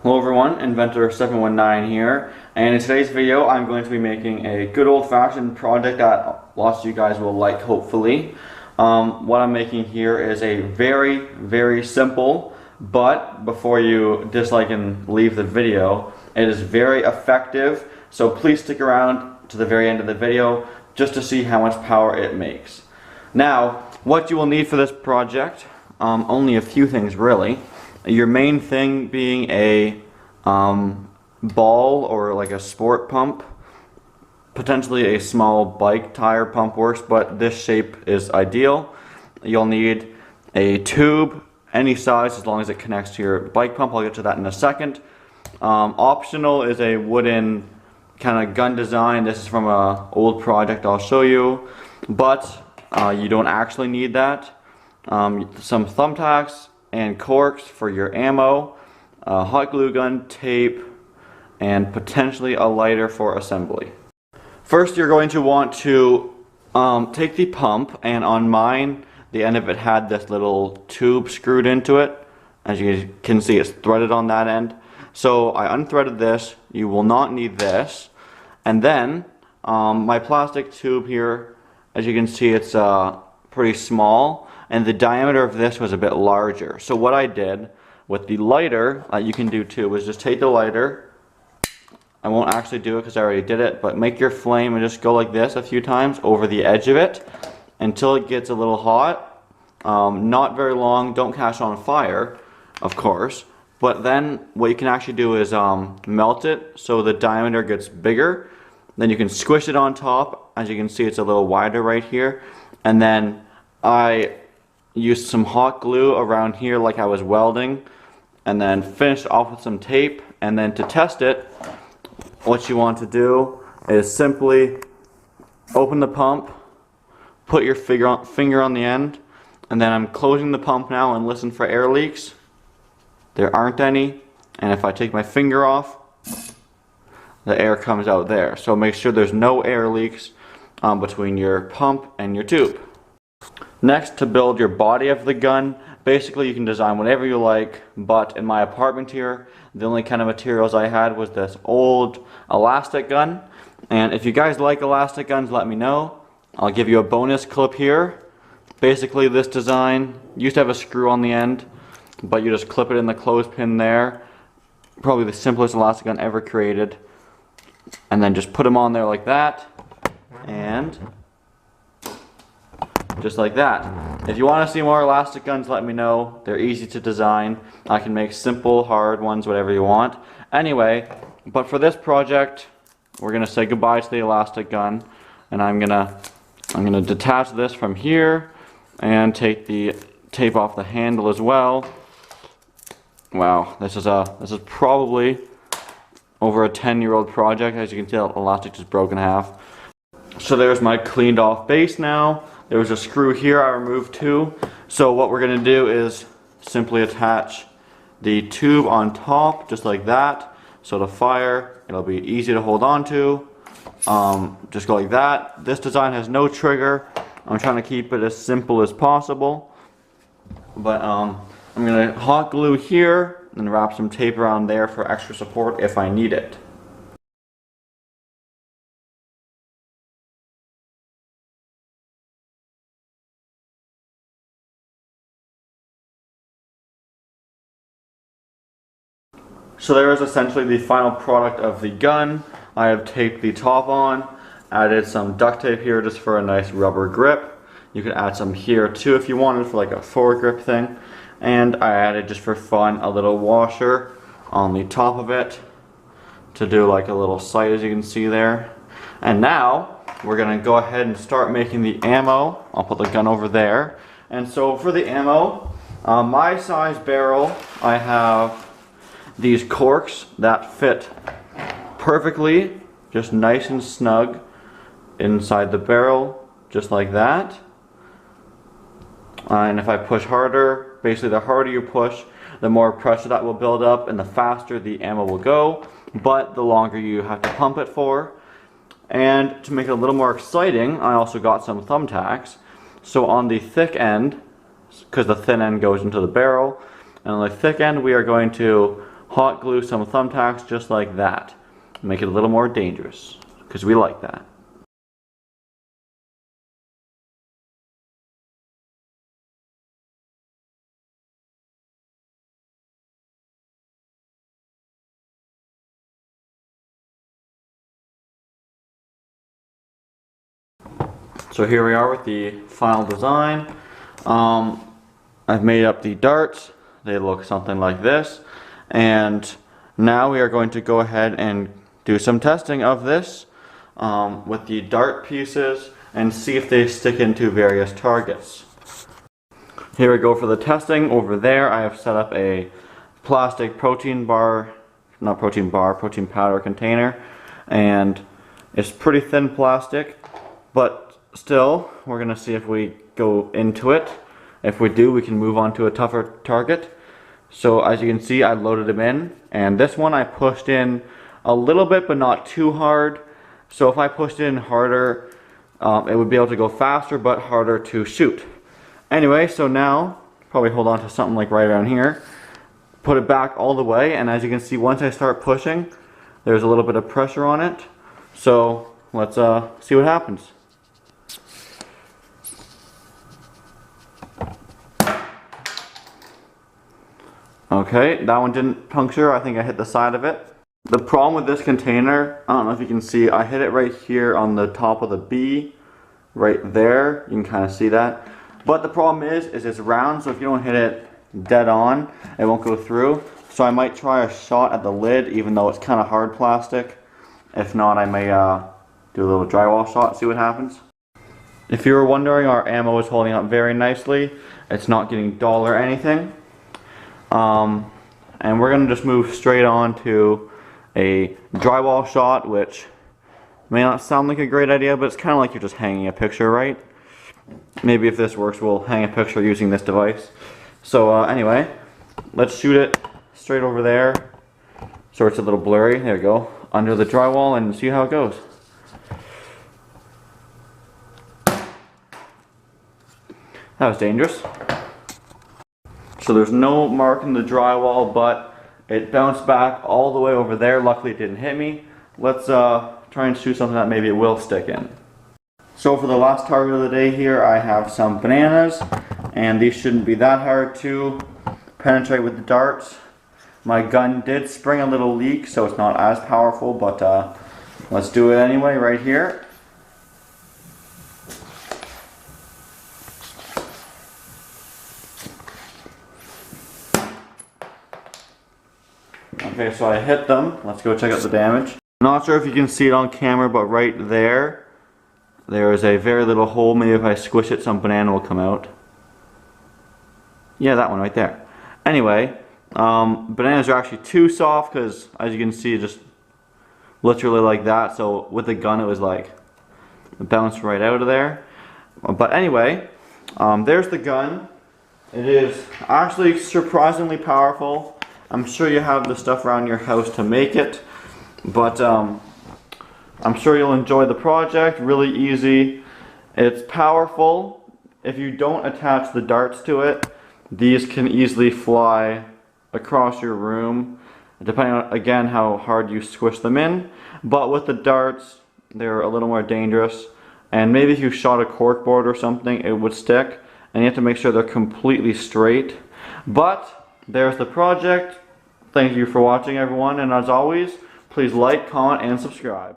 Hello everyone, Inventor719 here, and in today's video I'm going to be making a good old-fashioned project that lots of you guys will like, hopefully. What I'm making here is a very simple, but before you dislike and leave the video, it is very effective, so please stick around to the very end of the video just to see how much power it makes. Now, what you will need for this project, only a few things really. Your main thing being a ball or like a sport pump. Potentially a small bike tire pump works, but this shape is ideal. You'll need a tube, any size as long as it connects to your bike pump. I'll get to that in a second. Optional is a wooden kind of gun design. This is from an old project I'll show you, but you don't actually need that. Some thumbtacks and corks for your ammo, a hot glue gun, tape, and potentially a lighter for assembly. First, you're going to want to take the pump, and on mine, the end of it had this little tube screwed into it. As you can see, it's threaded on that end. So I unthreaded this. You will not need this. And then my plastic tube here, as you can see, it's pretty small, and the diameter of this was a bit larger. So what I did with the lighter, you can do too, was just take the lighter. I won't actually do it because I already did it, but make your flame and just go like this a few times over the edge of it until it gets a little hot. Not very long, don't catch on fire, of course, but then what you can actually do is melt it so the diameter gets bigger. Then you can squish it on top. As you can see, it's a little wider right here. And then I used some hot glue around here like I was welding, and then finished off with some tape. And then to test it, what you want to do is simply open the pump, put your finger on the end, and then I'm closing the pump now and listen for air leaks. There aren't any, and if I take my finger off, the air comes out there. So make sure there's no air leaks between your pump and your tube. Next, to build your body of the gun, basically you can design whatever you like, but in my apartment here, the only kind of materials I had was this old elastic gun. And if you guys like elastic guns, let me know. I'll give you a bonus clip here. Basically this design used to have a screw on the end, but you just clip it in the clothespin there. Probably the simplest elastic gun ever created. And then just put them on there like that, and just like that. If you want to see more elastic guns, let me know. They're easy to design. I can make simple, hard ones, whatever you want. Anyway, but for this project, we're gonna say goodbye to the elastic gun, and I'm gonna detach this from here and take the tape off the handle as well. Wow, this is probably over a 10-year-old project. As you can tell, elastic just broke in half. So there's my cleaned off base now. There was a screw here I removed too. So what we're gonna do is simply attach the tube on top, just like that. So to fire, it'll be easy to hold on to. Just go like that. This design has no trigger. I'm trying to keep it as simple as possible. But I'm gonna hot glue here and wrap some tape around there for extra support if I need it. So there is essentially the final product of the gun. I have taped the top on, added some duct tape here just for a nice rubber grip. You could add some here too if you wanted for like a foregrip thing. And I added, just for fun, a little washer on the top of it to do like a little sight, as you can see there. And now we're gonna go ahead and start making the ammo. I'll put the gun over there. And so for the ammo, my size barrel, I have these corks that fit perfectly, just nice and snug inside the barrel, just like that. And if I push harder, basically the harder you push, the more pressure that will build up and the faster the ammo will go, but the longer you have to pump it for. And to make it a little more exciting, I also got some thumbtacks. So on the thick end, because the thin end goes into the barrel, and on the thick end we are going to hot glue some thumbtacks just like that. Make it a little more dangerous, because we like that. So here we are with the final design. I've made up the darts. They look something like this. And now we are going to go ahead and do some testing of this with the dart pieces and see if they stick into various targets. Here we go for the testing. Over there I have set up a plastic protein powder container, and it's pretty thin plastic, but still, we're going to see if we go into it. If we do, we can move on to a tougher target. So as you can see, I loaded them in, and this one I pushed in a little bit but not too hard. So if I pushed in harder, it would be able to go faster but harder to shoot. Anyway, so now, probably hold on to something like right around here. Put it back all the way, and as you can see, once I start pushing, there's a little bit of pressure on it. So let's see what happens. Okay, that one didn't puncture. I think I hit the side of it. The problem with this container, I don't know if you can see, I hit it right here on the top of the B, right there. You can kind of see that. But the problem is it's round, so if you don't hit it dead on, it won't go through. So I might try a shot at the lid, even though it's kind of hard plastic. If not, I may do a little drywall shot, see what happens. If you were wondering, our ammo is holding up very nicely. It's not getting dull or anything. And we're going to just move straight on to a drywall shot, which may not sound like a great idea, but it's kind of like you're just hanging a picture, right? Maybe if this works, we'll hang a picture using this device. So anyway, let's shoot it straight over there. So it's a little blurry, there we go, under the drywall, and see how it goes. That was dangerous. So there's no mark in the drywall, but it bounced back all the way over there. Luckily it didn't hit me. Let's try and shoot something that maybe it will stick in. So for the last target of the day here, I have some bananas, and these shouldn't be that hard to penetrate with the darts. My gun did spring a little leak, so it's not as powerful, but let's do it anyway right here. Okay, so I hit them. Let's go check out the damage. Not sure if you can see it on camera, but right there, there is a very little hole. Maybe if I squish it, some banana will come out. Yeah, that one right there. Anyway, bananas are actually too soft because, as you can see, just literally like that. So with the gun, it was like, it bounced right out of there. But anyway, there's the gun. It is actually surprisingly powerful. I'm sure you have the stuff around your house to make it, but I'm sure you'll enjoy the project. Really easy. It's powerful. If you don't attach the darts to it, these can easily fly across your room, depending on, again, how hard you squish them in. But with the darts, they're a little more dangerous, and maybe if you shot a corkboard or something, it would stick, and you have to make sure they're completely straight. But there's the project. Thank you for watching, everyone, and as always, please like, comment, and subscribe.